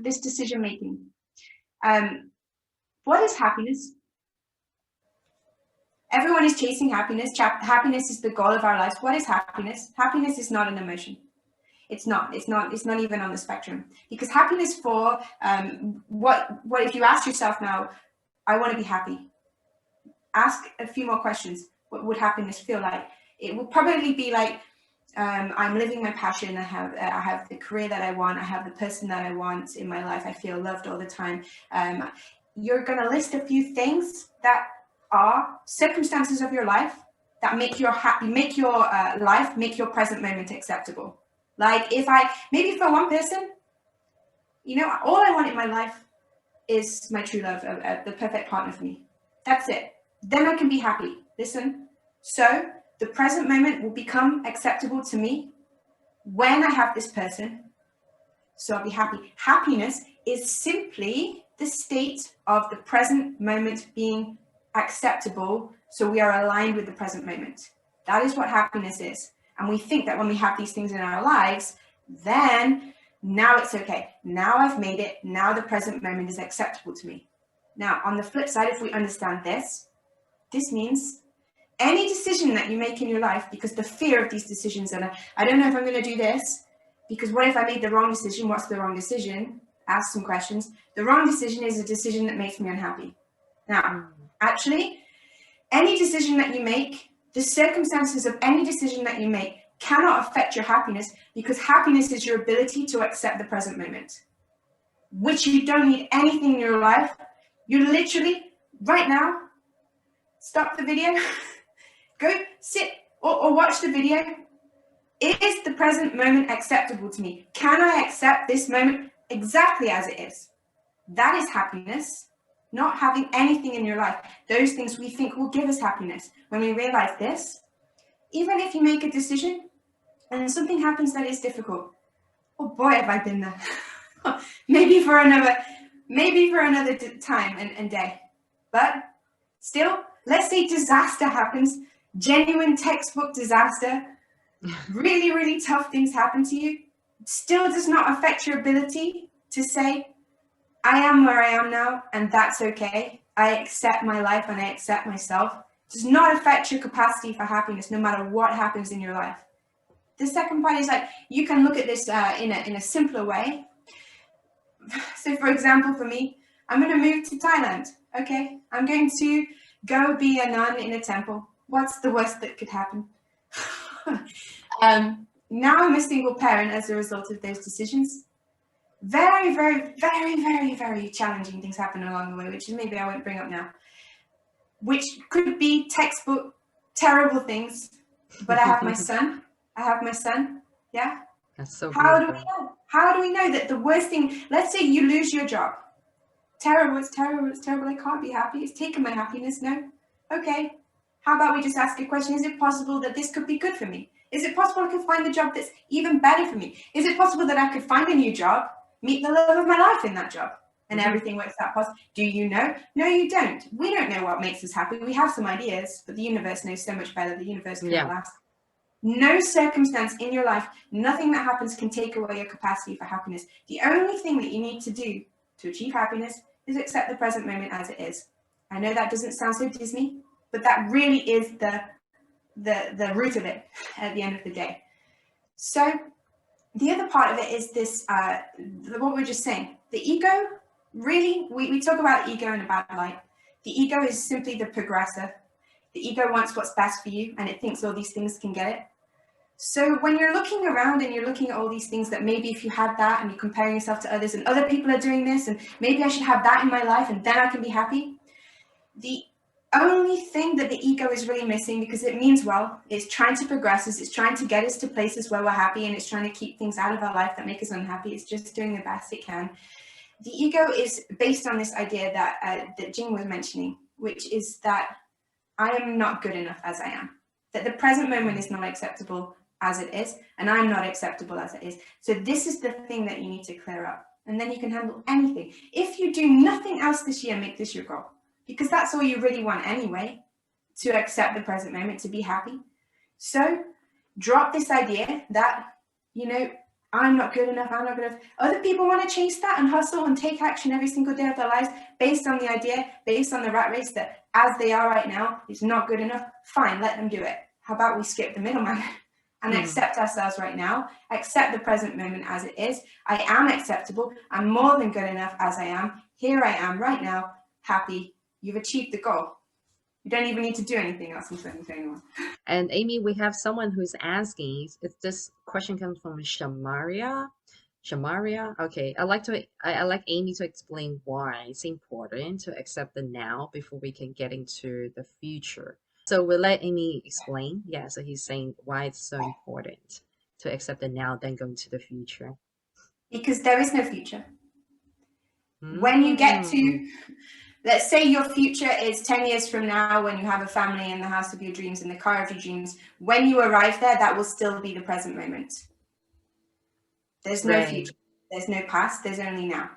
this decision making. What is happiness? Everyone is chasing happiness. Happiness is the goal of our lives. What is happiness? Happiness is not an emotion. It's not even on the spectrum, because happiness for what if you ask yourself now, I want to be happy. Ask a few more questions. What would happiness feel like? It will probably be like, I'm living my passion. I have the career that I want. I have the person that I want in my life. I feel loved all the time. You're going to list a few things that are circumstances of your life that make your life, make your present moment acceptable. Like maybe for one person, all I want in my life is my true love, the perfect partner for me. That's it. Then I can be happy. Listen. So the present moment will become acceptable to me when I have this person. So I'll be happy. Happiness is simply the state of the present moment being acceptable. So we are aligned with the present moment. That is what happiness is. And we think that when we have these things in our lives, then now it's okay. Now I've made it. Now the present moment is acceptable to me. Now, on the flip side, if we understand this means any decision that you make in your life, because the fear of these decisions, and I don't know if I'm going to do this, because what if I made the wrong decision? What's the wrong decision? Ask some questions. The wrong decision is a decision that makes me unhappy. Now, actually, any decision that you make, the circumstances of any decision that you make cannot affect your happiness, because happiness is your ability to accept the present moment, which you don't need anything in your life. You literally, right now, stop the video, go sit or watch the video. Is the present moment acceptable to me? Can I accept this moment exactly as it is? That is happiness. Not having anything in your life. Those things we think will give us happiness. When we realize this, even if you make a decision and something happens that is difficult, oh boy, have I been there. maybe for another time and day. But still, let's say disaster happens, genuine textbook disaster, really, really tough things happen to you. It still does not affect your ability to say, I am where I am now, and that's okay. I accept my life and I accept myself. It does not affect your capacity for happiness, no matter what happens in your life. The second part is like, you can look at this in a simpler way. So for example, for me, I'm going to move to Thailand. Okay, I'm going to go be a nun in a temple. What's the worst that could happen? Now I'm a single parent as a result of those decisions. Very, very, very, very, very challenging things happen along the way, which maybe I won't bring up now, which could be textbook terrible things. But I have my son. Yeah. That's so How beautiful. do we know? How do we know that the worst thing, let's say you lose your job. Terrible, it's terrible, it's terrible. I can't be happy. It's taken my happiness. No. Okay. How about we just ask a question? Is it possible that this could be good for me? Is it possible I could find a job that's even better for me? Is it possible that I could find a new job, meet the love of my life in that job, and everything works out positive? Do you know? No, you don't. We don't know what makes us happy. We have some ideas, but the universe knows so much better. The universe can't last. No circumstance in your life, nothing that happens can take away your capacity for happiness. The only thing that you need to do to achieve happiness is accept the present moment as it is. I know that doesn't sound so Disney, but that really is the root of it at the end of the day. So the other part of it is this, what we were just saying. The ego, really, we talk about ego in a bad light. The ego is simply the progressor. The ego wants what's best for you, and it thinks all these things can get it. So when you're looking around and you're looking at all these things that maybe if you had that and you're comparing yourself to others and other people are doing this and maybe I should have that in my life and then I can be happy. The only thing that the ego is really missing, because it means well, it's trying to progress us, it's trying to get us to places where we're happy, and it's trying to keep things out of our life that make us unhappy. It's just doing the best it can. The ego is based on this idea that Jing was mentioning, which is that I am not good enough as I am, that the present moment is not acceptable as it is, and I'm not acceptable as it is. So this is the thing that you need to clear up, and then you can handle anything. If you do nothing else this year, make this your goal, because that's all you really want anyway, to accept the present moment, to be happy. So drop this idea that, I'm not good enough, I'm not good enough. Other people want to chase that and hustle and take action every single day of their lives based on the idea, based on the rat race that as they are right now is not good enough. Fine, let them do it. How about we skip the middleman and accept ourselves right now, accept the present moment as it is. I am acceptable. I'm more than good enough as I am. Here I am right now, happy. You've achieved the goal. You don't even need to do anything else in 2021. And Amy, we have someone who's asking if this question comes from Shamaria. Shamaria, okay. I like Amy to explain why it's important to accept the now before we can get into the future. So we'll let Amy explain. Yeah, so he's saying why it's so important to accept the now, then go into the future. Because there is no future. When you get Mm. to, let's say your future is 10 years from now when you have a family in the house of your dreams, in the car of your dreams. When you arrive there, that will still be the present moment. There's no Right, future. There's no past. There's only now.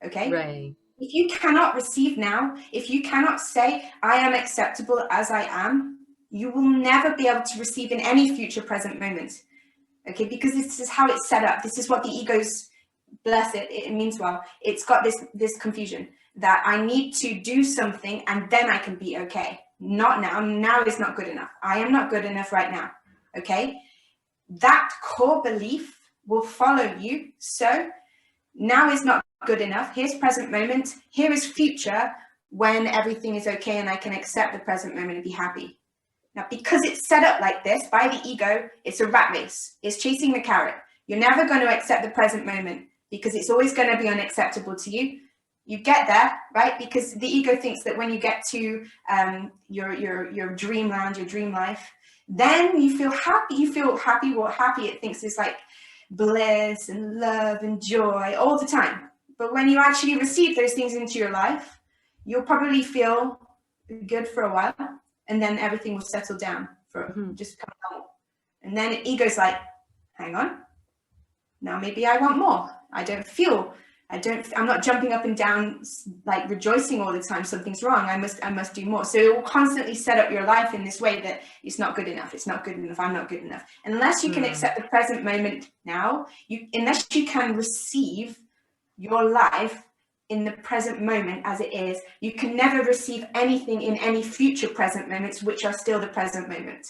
Okay? right. If you cannot receive now, if you cannot say, I am acceptable as I am, you will never be able to receive in any future present moment. Okay? Because this is how it's set up. This is what the ego's, bless it, it means well. It's got this confusion that I need to do something and then I can be okay. Not now. Now is not good enough. I am not good enough right now. Okay? That core belief will follow you. So now is not good enough. Here's present moment. Here is future when everything is okay and I can accept the present moment and be happy. Now, because it's set up like this by the ego, it's a rat race. It's chasing the carrot. You're never going to accept the present moment because it's always going to be unacceptable to you. You get there, right? Because the ego thinks that when you get to your dreamland, your dream life, then you feel happy. You feel happy. What happy it thinks is like bliss and love and joy all the time. But when you actually receive those things into your life, you'll probably feel good for a while, and then everything will settle down for just become normal. And then ego's like, hang on, now maybe I want more. I'm not jumping up and down like rejoicing all the time. Something's wrong. I must do more. So it will constantly set up your life in this way that it's not good enough. It's not good enough. I'm not good enough. Unless you can accept the present moment now, unless you can receive your life in the present moment as it is, you can never receive anything in any future present moments, which are still the present moment.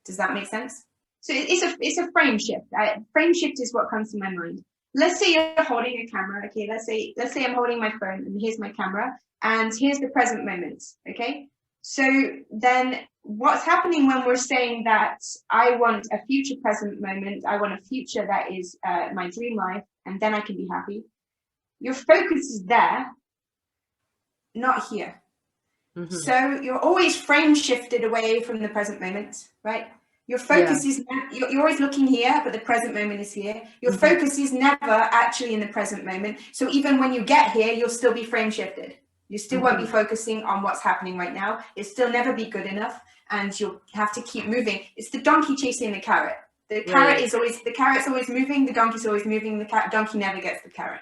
Does that make sense? So it's a frame shift. Frame shift is what comes to my mind. Let's say you're holding a camera. Okay, let's say I'm holding my phone and here's my camera and here's the present moment. Okay, so then what's happening when we're saying that I want a future present moment, I want a future that is my dream life, and then I can be happy. Your focus is there, not here. So you're always frame shifted away from the present moment, right? Your focus is, you're always looking here, but the present moment is here. Your focus is never actually in the present moment. So even when you get here, you'll still be frame shifted. You still won't be focusing on what's happening right now. It'll still never be good enough, and you'll have to keep moving. It's the donkey chasing the carrot. The carrot is always, the carrot's always moving, the donkey's always moving, the donkey never gets the carrot.